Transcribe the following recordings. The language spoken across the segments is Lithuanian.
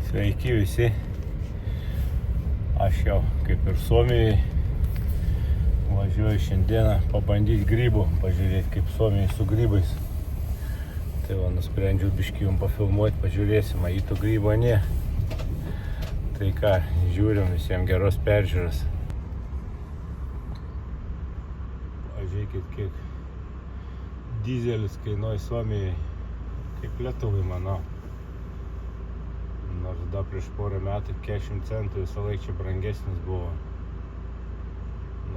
Sveiki visi. Aš jau kaip ir Suomijai važiuoju šiandieną pabandyti grybų, pažiūrėti kaip Suomijai su grybais. Tai va, nusprendžiau biškį jums pafilmuoti, pažiūrėsim, į tų grybų ne. Tai ką, žiūrim, visiems geros peržiūros. Pažiūrėkit, kiek dizelis kainuoja Suomijai, kaip Lietuvai, manau. Nors dar prieš porą metų 40 centų visą laiką čia brangesnis buvo.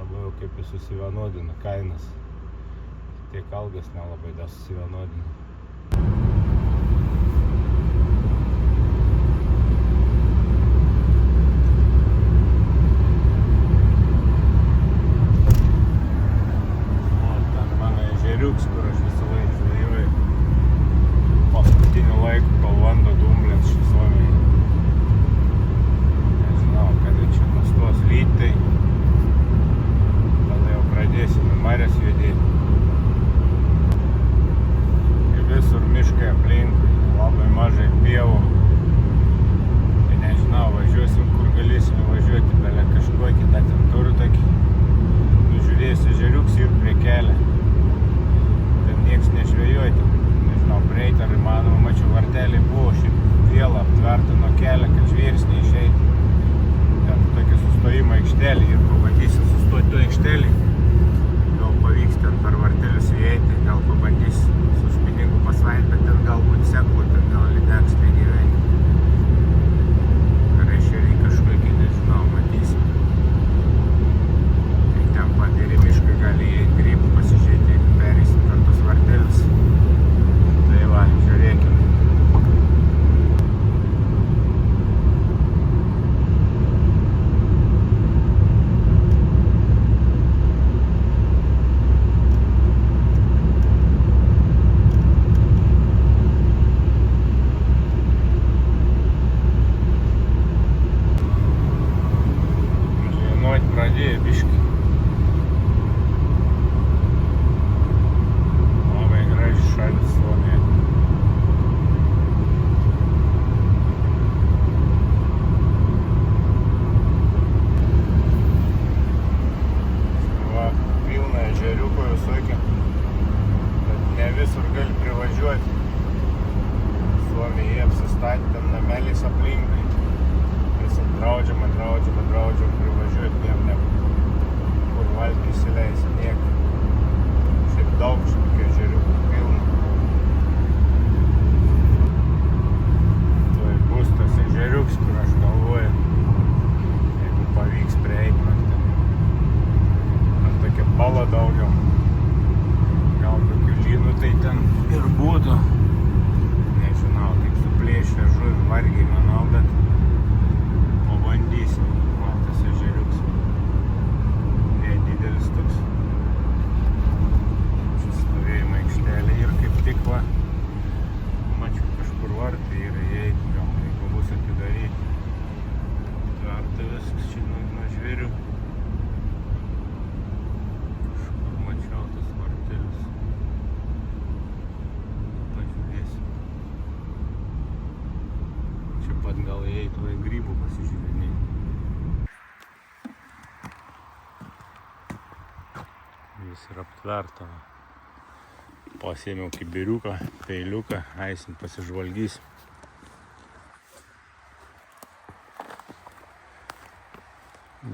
Labai jau kaip jis susivienodina kainas. Tiek algas nelabai dar susivienodina. O ten mano ežeriuks, kur aš visą laiką žvejojau. Paskutiniu laiku Kalvando dumblės šį Suomijai. Nežinau, kada čia nustos lytai. Tada jau pradėsime marias judėti. Visur miškai aplinkui, labai mažai pievų. Tai nežinau, važiuosim, kur galėsime važiuoti, belia kažkokį, tą ten turiu tokį. Nužiūrėsiu ežeriuks ir prie kelio. Ten nieks nežvejoti. Nežinau, prieit ar įmanoma, mačiau varteliai buvo šiaip vėl aptverta nuo kelio, kad žvėris neišeitų. Ten tokia sustojimo aikštelė ir pabandysiu sustoti to aikštelį. Gal pavyks ten per vartelius įeiti, gal pabandysiu su spiningu pasvaiti, bet ten galbūt seklu, ten gal lydeks negyventi. Ar ešeriai kažkokį, nežinau, matysim. Tai ten pat ir į mišką gali įeiti grybų pasižiūrėti, jeigu pereisim per tos vartelius. Tai va, žiūrėkim. Žienuot pradėjo biškį. Labai graži šalis Suomija. Va, pilna ežeriuko visokių, bet ne visur gali privažiuoti. Suomijai apsistatė ten nameliais aplinkui. Visą draudžiama privažiuoti, jiem ne kur valgį įsileisi, niek. Šiaip daug šitokių ežeriukų pilna. Tuoj bus tas ežeriuks, kur aš galvoju, jeigu pavyks prieiti man ten tokia bala daugiau. Gal tokių lynų tai ten ir būtų. Nežinau, taip suplėšę žuvį vargiai, manau, bet pabandysim. Va, tas ežeriuks. Nedidelis toks. Čia stovėjimo aikštelė ir kaip tik va, mačiau kažkur vartai ir įeiti, gal jeigu bus atidaryti. Tverta viskas čia nuo žvėrių. Kažkur mačiau tas vartelius. Pažiūrėsim. Čia pat gal įeitų į grybų pasižiūrėti. Vis yra aptverta. Pasėmiau kibiriuką, peiliuką, eisim pasižvalgysim.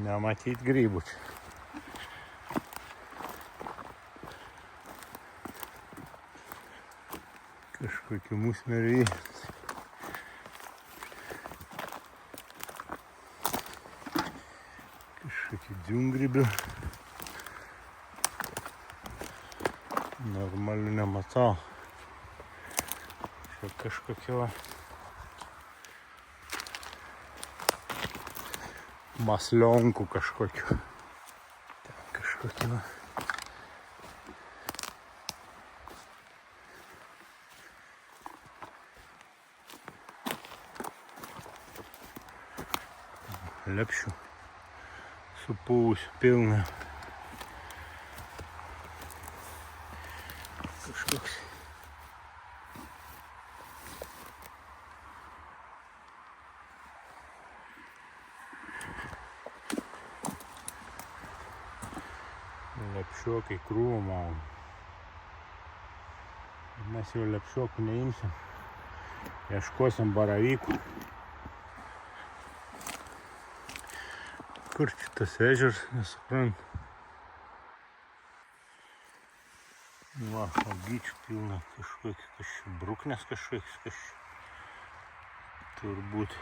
Nematyt grybų čia. Kažkokie musmeriai. Kažkokie džiungrybių. Normalių nematau. Čia kažkokie va maslionkų kažkokių. Ten kažkokie va. Lepšių supūvusių pilna. lepšiokai krūvom auga. Mes jau lepšiokų neimsim. Ieškosim baravykų. Kur šitas ežeras, nesuprantu. Va, agyčių pilna kažkokius bruknės kažkokius. Turbūt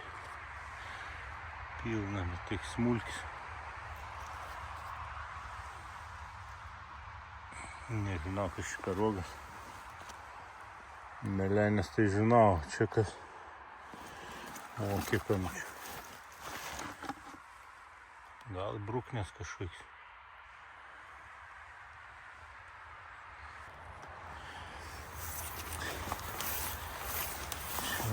pilna, bet tik smulkis. Nežinau, kas šį karogas. Melenės tai žinau, čia kas. O, kiek pamačiau. Gal bruknės kažkokius.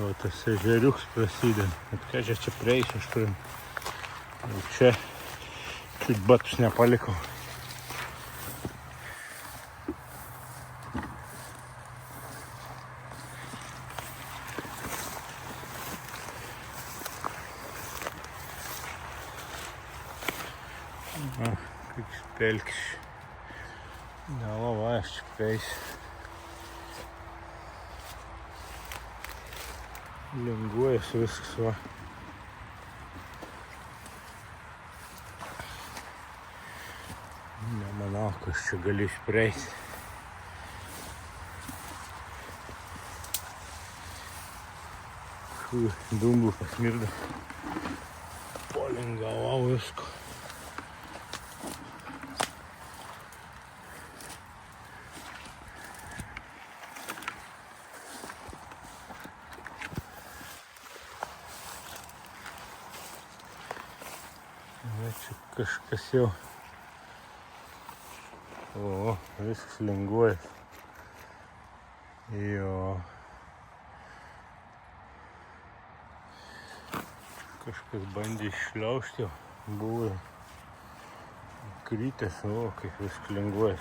O tas ežeriuks prasideda. Bet ką čia prieisiu, aš turim. Jau čia čiut batus nepalikau. Koks pelkis. Galva, aš čia prieisiu. Linguojas viskas, va. Nemanau, kas čia gali išprieiti. Dumblų pasmirda. Polingavau visko. Čia kažkas jau. O, viskas linguoja. Jo. Kažkas bandė iššliaužti jau. Buvo krytęs, o, kaip viskas linguoja.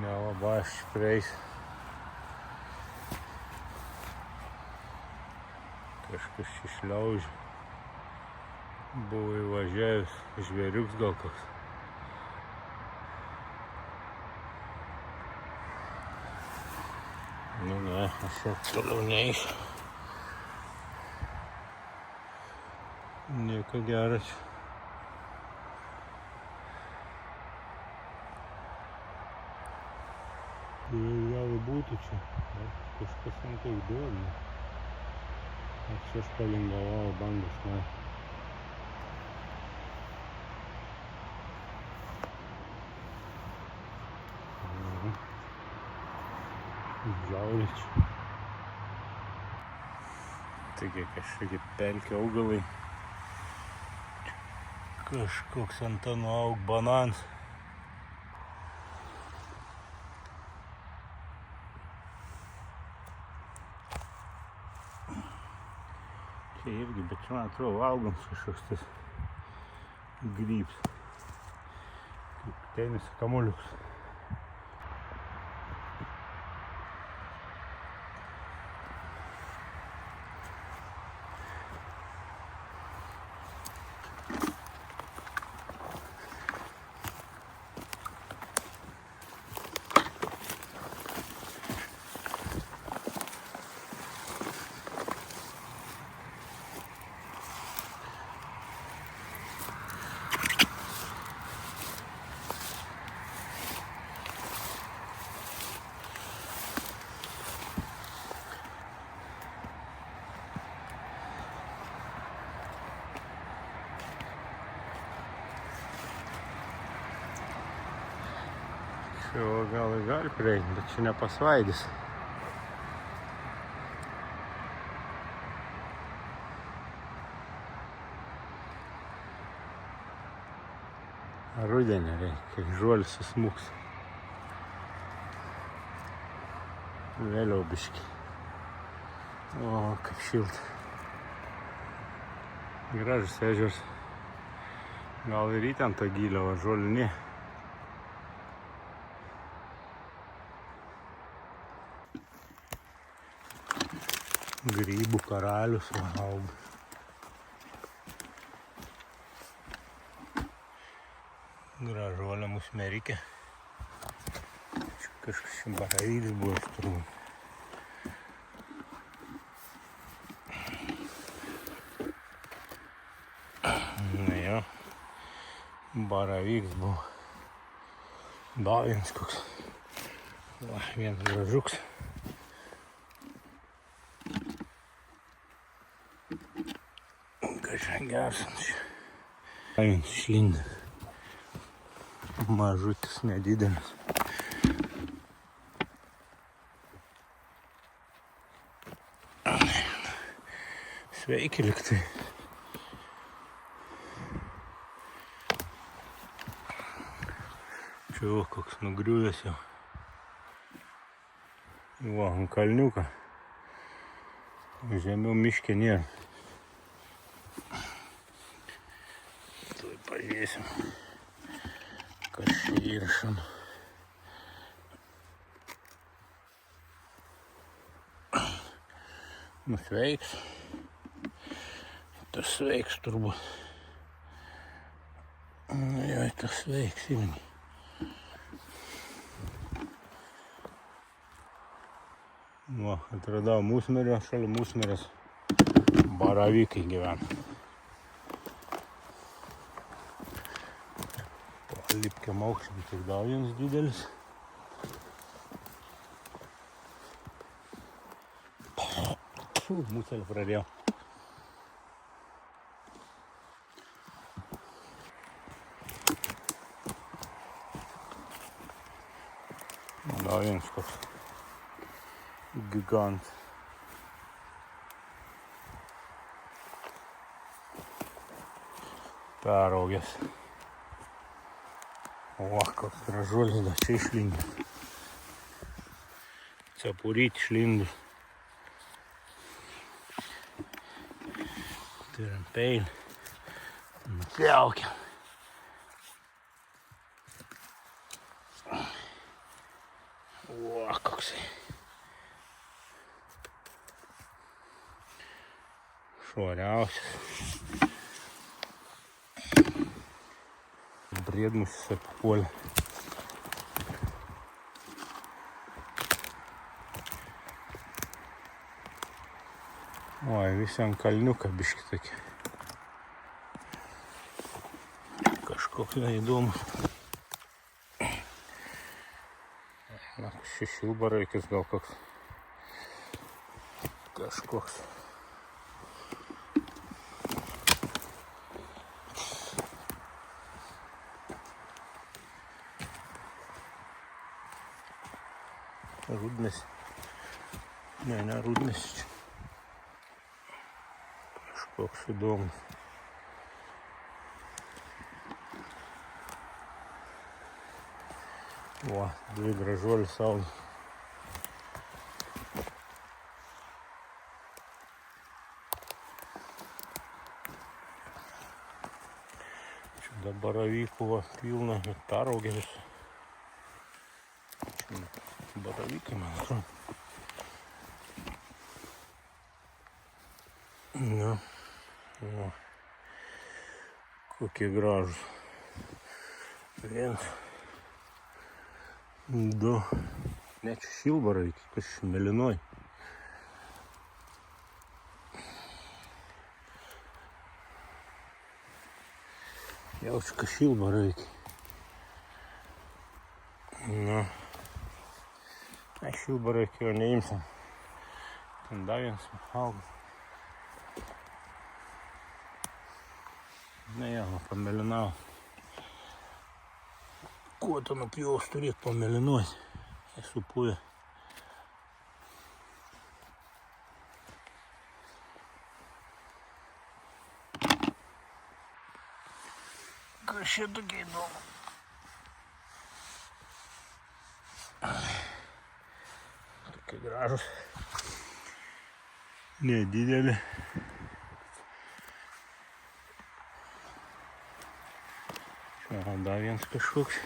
Nelabai aš prieisiu. Kažkas išliaužė. Buvo įvažiavęs žvėriuks gal koks. Nu ne, aš jau toliau neįsiu. Nieko gero čia. Gal būtų čia. Kažkas ant tai duodė. Aš palingavau bangas, ne. Žiauriai čia. Taigi kažkokie pelkė augalai. Kažkoks ant anu aug bananas. Čia irgi, bet čia man atrodo valgoms kažkoks tas grybs. Kaip teniso kamuoliuks. Čia gal ir gali prieiti, bet čia nepasvaidys. Rudenį reikia, kai žuolis susmuks. Vėliau biškį. O, kaip šilta. Gražus ežeras. Gal ir įten to gylio, o žuolių ne. Grybų karalius auga. Gražuolė musmerikė. Čia kažkas baravyks buvo turbūt. Na jo, baravyks buvo. Dar viens koks. Va, vienas gražuks. Kažkaip geras. Vienas išlindęs. Mažutis, nedidelis. Sveiki liktai. Čia va, koks nugriuvęs jau. Va, ant kalniuką. Žemiau miške nėra. Tuoj pažiūrėsim, kas čia yra šan. Nu, sveiks. Tas sveiks turbūt. Joj, tas sveiks irgi. Va, atradau musmirę, šalia musmirės baravykai gyvena. Lipkiam aukščiam tik dar vienas didelis. Muselį pradėjau. Dar vienas koks gigant. Peraugęs. O, koks gražuolis, dar čia išlindęs. Cepuryti išlindus. Turim peilį. Nupjaukiam. O, koksai. Švariausias. Briedmusis apipuolė. Oi, visi ant kalniuką biški tokie. Kažkoks neįdomus. Na, šešilbaraikis gal koks. Kažkoks. Rudnis. Ne rudnis čia. Kažkoks įdomus. Va, dvi gražuolis saulė. Čia dabar baravykų pilna ir peraugėlis. Baravykai, man atrodo. Na, o, kokie gražūs. Vienas, du, ne čia šilbaravykai, kas čia mėlynoj. Jaučiu, kas šilbaravykai. Na. Šilbaraikį jo neimsim. Ten dar vienas auga. Ne, jau pamėlinau. Kuo to nupjaus turėt pamėlinuoti? Esu pūję. Kas čia tokia įdomu? Tokie gražus. Nedidelė. Čia dar vienas kažkoks.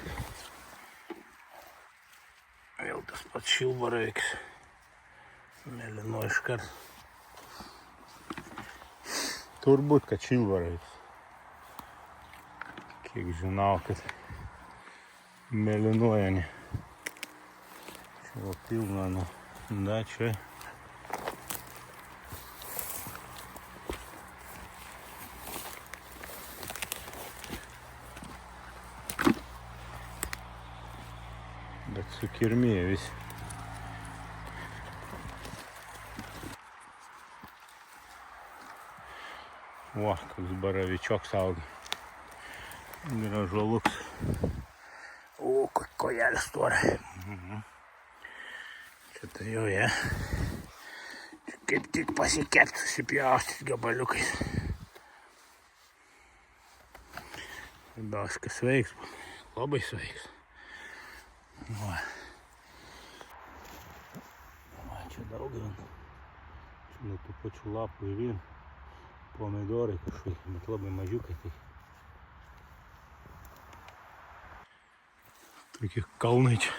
Vėl tas pats šilbaraikis. Mėlyno iškart. Turbūt, kad šilbaraikis. Kiek žinau, kad Mėlynuojanį. Čia va pilna, nu. Da, čia. Bet sukirmėję visi. O, koks baravyčioks auga. Gražuoluks. O, kojelė stora. Čia tai jau jie. Kaip tik pasikėpt, susipjaustyti gabaliukais. Svarbiausia, kas veiks. Labai sveiks. Va. Va, čia daug vien. Čia nuo tų pačių lapų ir vien. Pomidorai kažkokie, bet labai mažiukai. Tai. Tokie kalnai čia.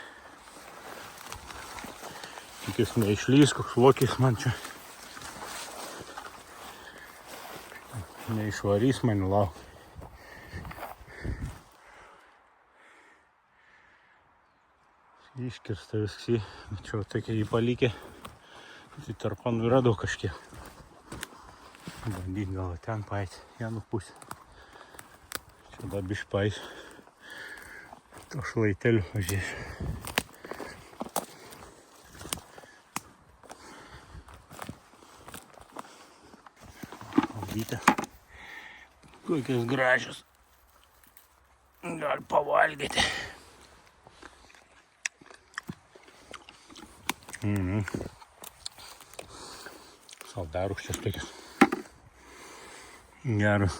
Tikis neišlys, koks lokis man čia. Neišvarys mane lauk. Iškirsta viskas, čia tokia jį palikė. Tai tarpanų radau kažkiek. Bandyt gal ten paeiti, vieną pusę. Čia dar biškį paeisiu. To šlaiteliu važiuosiu. Bitė. Kokios gražios. Gal pavalgyti. Saldarūkščias tokias. Geras.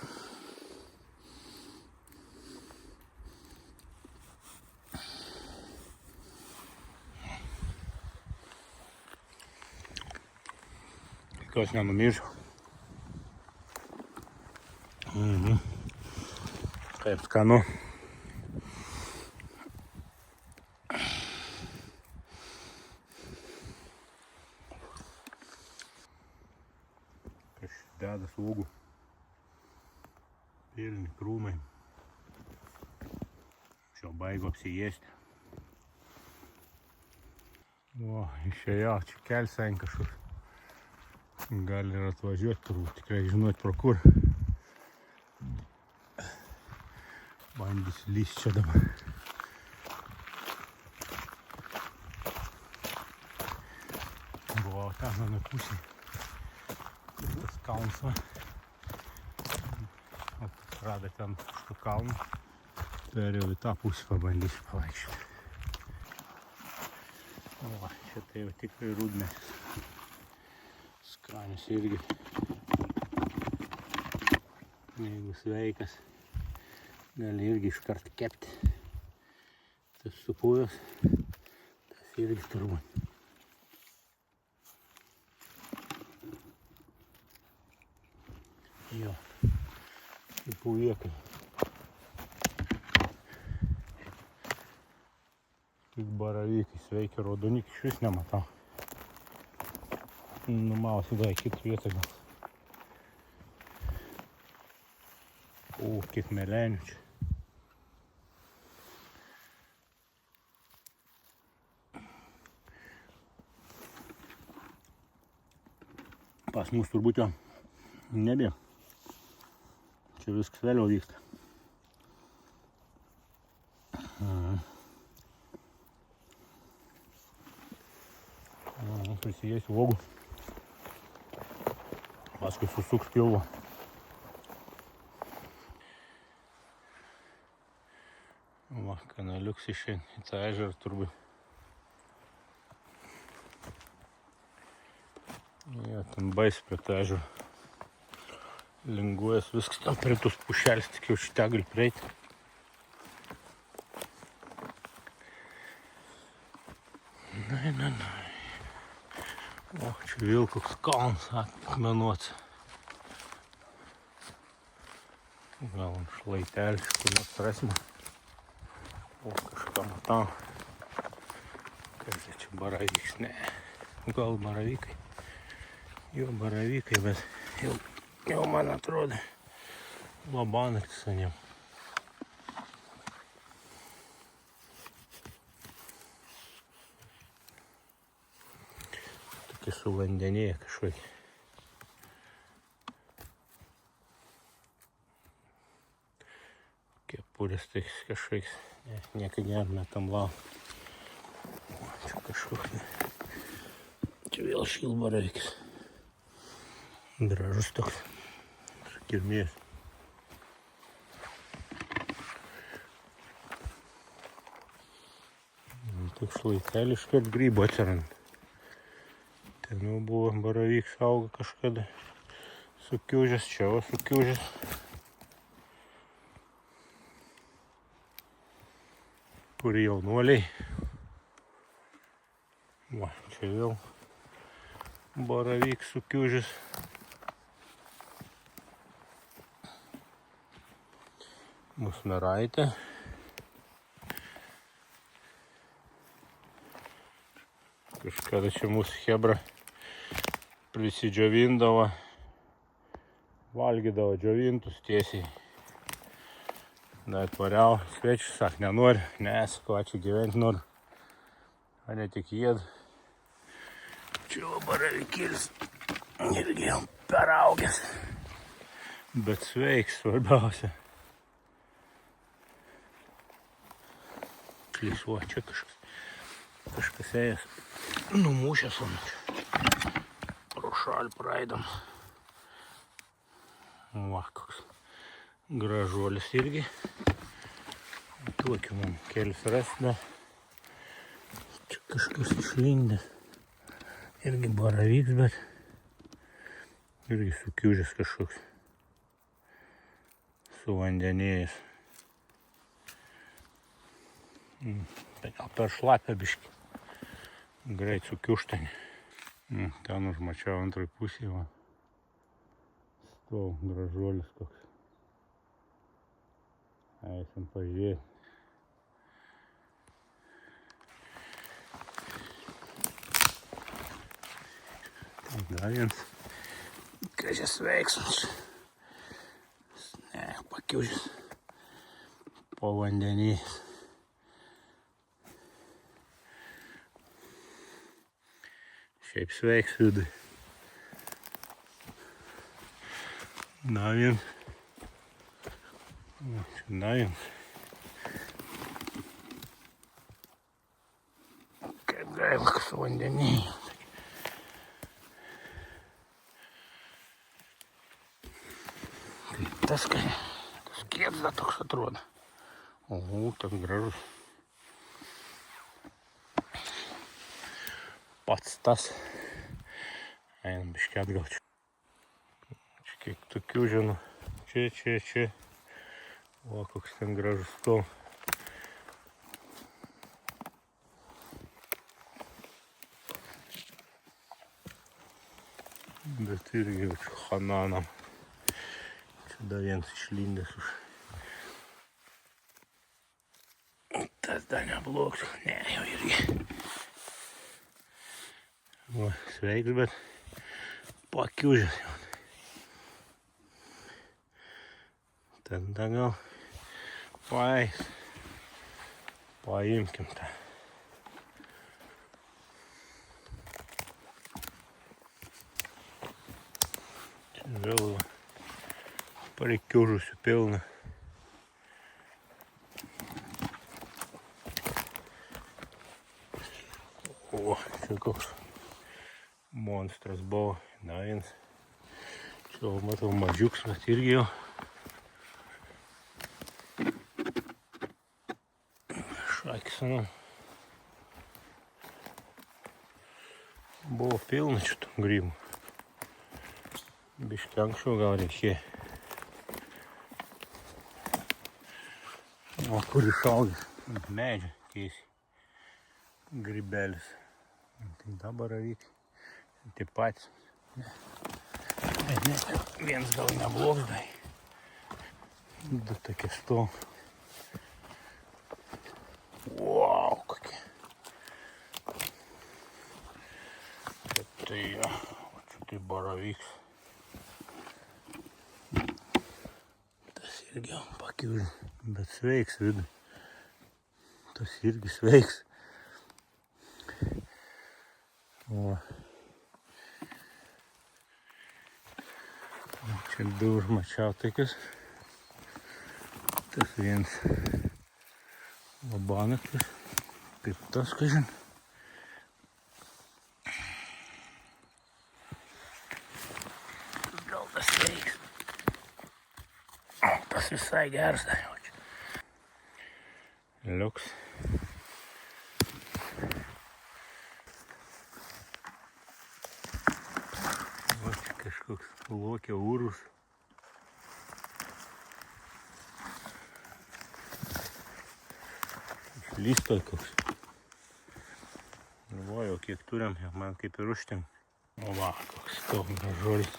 Tikiuosi nenumirsiu. Kaip skanu. Deda uogų. Pilni krūmai. Čia baigo apsiėsti. O, išėjo, čia kelsen kažkur. Gali ir atvažiuoti, turbūt tikrai žinot pro kur. Bandysiu lyst čia dabar. Buvo ten mano pusė. Tas kalnas va. Rada ten štų kalnų. Perėjau į tą pusę, pabandysiu pavaikščioti. O, čia tai jau tikrai rudmedis. Skanius irgi. Jeigu sveikas, gali irgi iškart kepti. Tas supuvęs, tas irgi turbūt. Jo. Puviekai. Tik baravykai sveikia, raudonikį iš vis nematau. Numausiu gal kitą vietą gal. O, kiek melenių čia. Pas mus turbūt jo nebėra. Čia viskas vėliau vyksta. Prisijėsiu uogų. Paskui susuks pilvą. Va, kanaliuks išein į tą ežerą turbūt. Ja, ten baisi prie tą ežerą. Linguojas viskas tam prie tos pušelės, tik jau šitą gali prieiti. Na. O, čia vėl koks kalnas akmenuots. Gal šlaitelis, kur mes rasime. O, kažką matam. Kas čia baravyks? Ne. Gal baravykai. Jo baravykai, bet jau man atrodo labanaktis ant jam. Tokie su vandenėje kažkokie. Kepurės tai kažkoks. Niekada neatmetam lau. Čia kažkoks. Čia vėl šilbaraikis. Gražus toks. Kirmės. Toks šlaitelis iškart grybo atsiranda. Ten jau buvo baravyks auga kažkada. Sukiužęs, čia va sukiužęs. Kur jaunuoliai. Va, čia vėl baravyks sukiužęs. Musmiraitė. Kažkada čia mūsų chebra prisidžiovindavo, valgydavo džiovintus tiesiai. Da atvariau, svečius, sak, nenori, nesako, čia gyventi nori, o ne tik jėd. Čia va baravykėlis irgi jau peraugęs, bet sveiks svarbiausia. Klysuo, čia kažkas ėjęs, numušęs ant čia. Pro šalį praeidam. Va, koks gražuolis irgi. Tokį man kelius rasime. Čia kažkas išlindė. Irgi baravyks, bet irgi sukiužęs kažkoks. Su vandenėjais. Tai gal per šlapę biškį. Greit sukiuštani. Ten užmačiau antrai pusėje. Va. Stau, gražuolis koks. Eisim pažiūrėti. Dar vienas. Kažkas veiksmas. Ne, pakiužęs. Po vandenys. Šiaip sveiks vidui. Dar vienas. Dar vienas. Kaip gaila, su vandenyje. Tas kiedzda toks atrodo. Oho, tas gražus. Pats tas. Einam biškį atgal čia. Čia kiek tokių žinau. Čia. O, koks ten gražus to. Bet irgi jau čia hananam. Čia dar vienas išlindęs už. Tas dar neblogs. Ne, jau irgi. O, sveiks, bet pakiužęs jau. Tada gal paimkim tą. Čia vėl prikiužusių pilna. O, čia koks monstras buvo. Na, vienas. Čia matau mažiuks, bet irgi jau. Šakis, nu. Buvo pilna šitų grybų. Biškį anksčiau gal reikėjo. O kur išaugęs? Ant medžio tiesiai. Grybelis. Tai dabar reikia. Tai patys. Ne, vienas gal neblogs, du tokie stau. Wow, kokie. Tai jo, čia tai baravyks. Tas irgi pakiužė, bet sveiks vidui. Tas irgi sveiks. O, Čia du užmačiautaikius. Tas vienas labanaktis, kaip tas, kažin. Gal tas veiks. O, tas visai geras dar jaučia. Liuks. O, čia kažkoks lokio urus. Lystoj koks. Galvoju, kiek turim, man kaip ir užtenka. O va, koks toks gražuolis.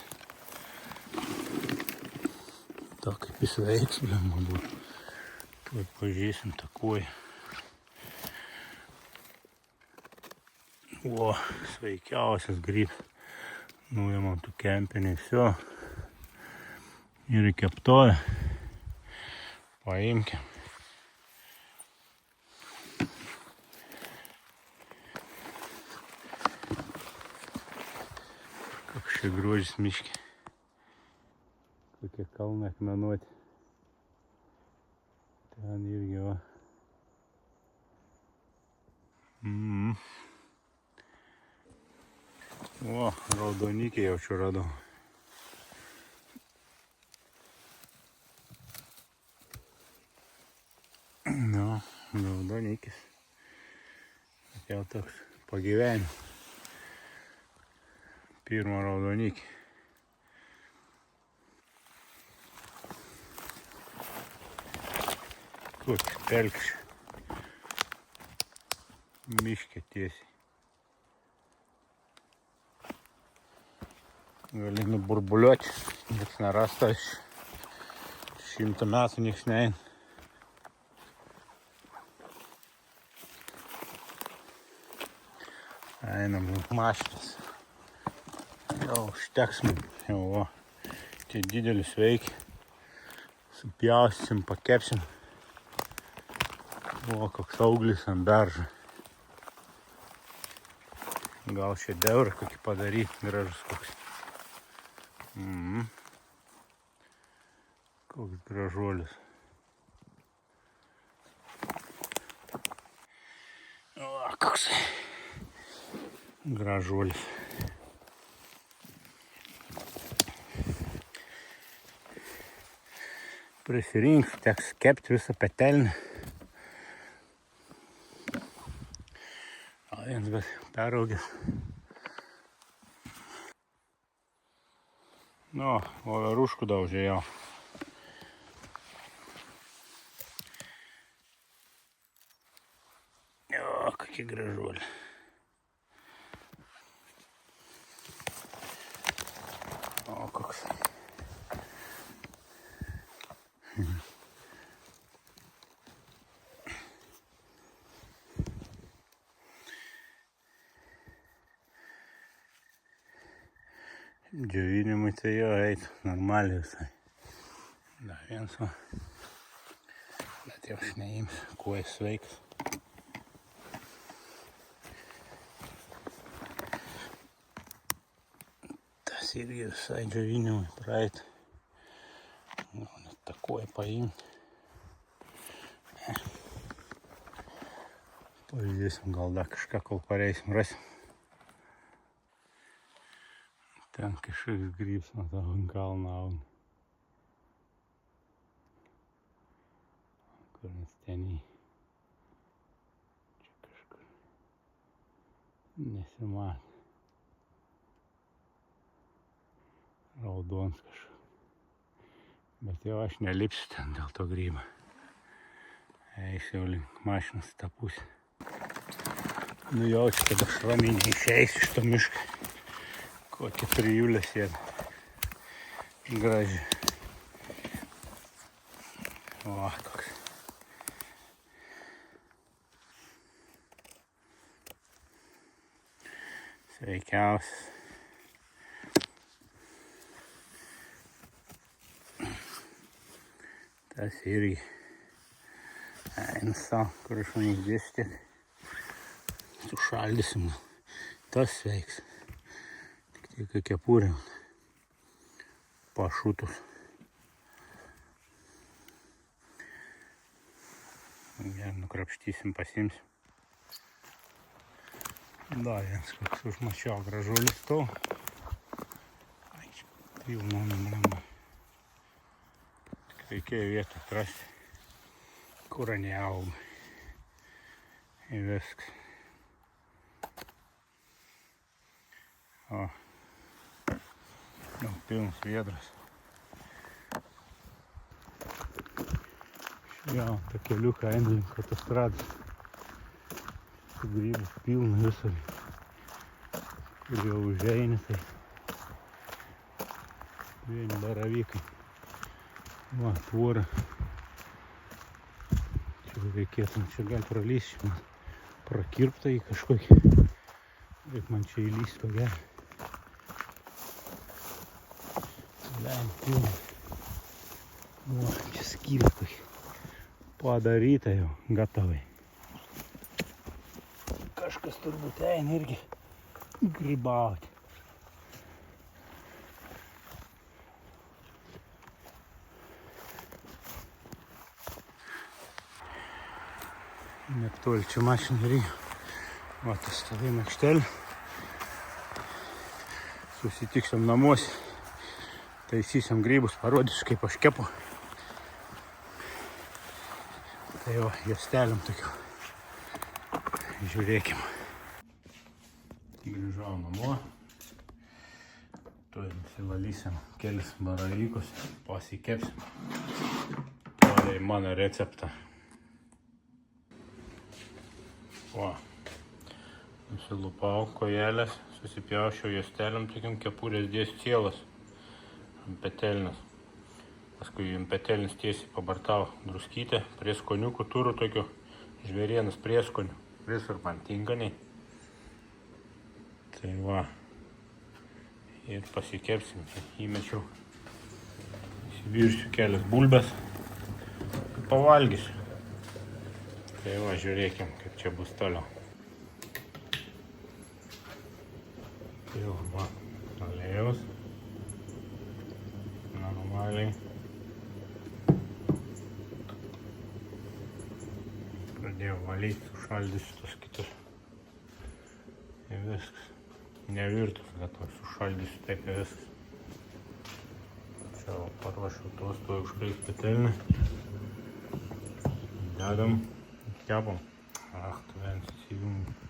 To kaip jis veiks, blema būtų. Tuoj pažiūrėsim tą koją. O, sveikiausias grybas. Nuėmam tų kempiniai, viso. Ir į keptoją. Paimkim. Koks čia grožis miške. Kokie kalnai akmenuoti. Ten irgi va. O, raudonikiai jau čia radau. Nu, raudonikis. Jau toks pagyvenimas. Pirmą raudonikį. Koks pelkš. Miške tiesiai. Gali nuburbuliuoti. Nieks nerasta. 100 metų nieks neina. Einam mašinas. Jau užteks man. Jau va. Čia didelis veikia. Supjausim, pakepsim. O, koks auglis ant beržo. Gal šedevrą kokį padaryti, gražus koks. Koks gražuolis. O, koks gražuolis. Prisirinks, teks kepti visą petelnį. Vienas bet peraugęs. Nu, voveruškų daužė jau. Jo, kokie gražuoliai. O, koks. Džiovinimui tai jo eitų normaliai visai. Dar vienas va. Bet jau aš neimsiu, kuo jis sveiks. Tas irgi visai džiovinimui praeitų. Gal net tą koją paimti. Pažiūrėsim, gal dar kažką kol pareisim rasim. Ten kažkoks grybs nuo tavo kalno auna. Kur nes ten į. Čia kažkur nesimatė. Raudons kažkur. Bet jau aš nelipsiu ten dėl to grybą. Eisiu jau link mašinos tą pusę. Nu jaučiu, kad aš ramiai neišeisiu iš to miško. Kokia trijulė sėda. Graži. O, koks. Sveikiausias. Tas irgi. Eina savo, kur aš manis dėstė. Sušaldysim. Tas sveiks. Tik kepurė. pašutus. Gerai, nukrapštysim, pasimsim. Dar vienas koks užmačiau gražulis to. Pilna numramba. Tik reikėjo vietą atrasti, kur neauga. Ir viskas. O. Jau pilnas viedras. Jau tą keliuką eina link autostrados. Grybų pilna visur, kur jau užeini, tai vieni baravykai. Va, tvora. Čia reikėtų, čia gal pralysti, prakirpta į kažkokį. Reik man čia įlysti ko gerą. Lein, pilna. Va, čia skylė tokia. Padaryta jau, gatavai. Kažkas turbūt eina irgi grybauti. Netoli čia mašina reikia. Va, tas stovėjim aikštelė. Susitiksim namuose. Taisysim grybus, parodysiu kaip aš kepu. Tai va, juostelėm tokiu. Žiūrėkim. Grįžau namo. Tuoj nusivalysim kelis baravykus, pasikepsim. Pagal mano receptą. O. Nusilupau kojelės, susipjaušiau juostelėm, tokiam kepurės dėsiu cielas ant petelnės. Paskui ant petelnės tiesiai pabartau druskytę, prieskoniukų turiu tokių žvėrienos prieskonių. Visur man tinkaniai. Tai va. Ir pasikepsim. Įmečiau. Įsivirsiu kelias bulbės. Pavalgysiu. Tai va, žiūrėkim, kaip čia bus toliau. Tai va, aliejaus. Normaliai. Pradėjau valyti, sušaldysiu tos kitus. Ir viskas. Nevirtus, gatavai sušaldysiu, taip ir viskas. Čia paruošiu tos, tuoj užkais petelnę. Dedam, kepam. Ach, tu vienas įsijungi.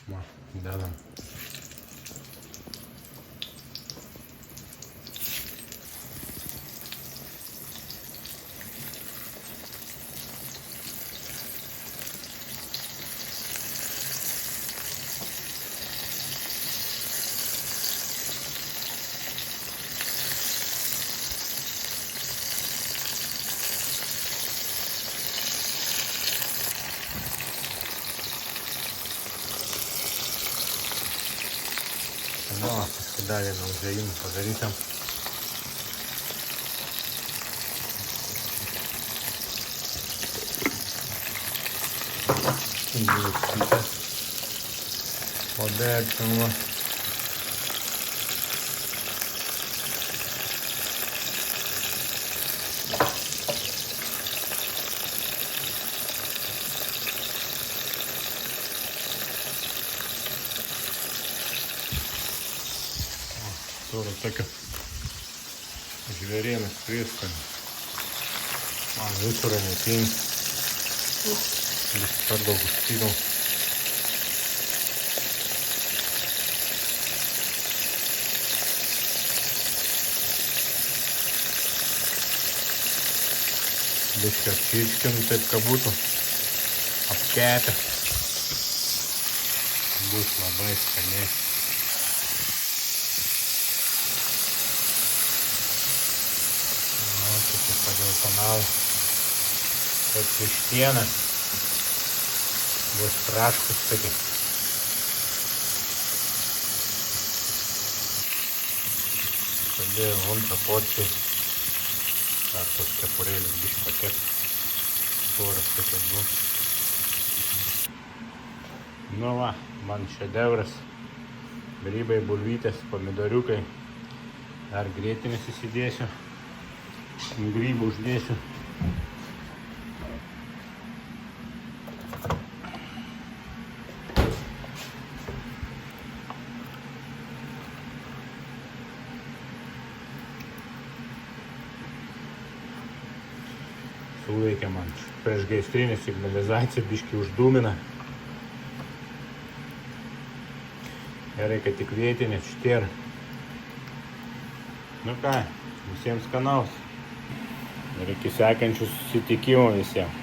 Va, dedam. Nu, paskui dar vieną užėjimą padarysim. Įdėkite. Pabersim va. Turiu tokių žvėrienos prieskonių. Man visur netinka. Vis per daug užpydau. Biškai apčirškinu taip, kad būtų apkepę. Bus labai skaniai. Pagal kad vištiena bus traškus tokie. Padėjau antrą porciją. Dar tos kepurėlės biškai pakepti. Poras tokios bus. Nu va, man šedevras. Grybai, bulvytės, pomidoriukai. Dar grietinės įsidėsiu. Grybų uždėsiu. Suveikia man prieš gaisrinę signalizaciją, biškį uždūmina. Gerai, kad tik vietinė štėra. Nu ką, visiems skanaus. Ir iki sekančių susitikimų visiems.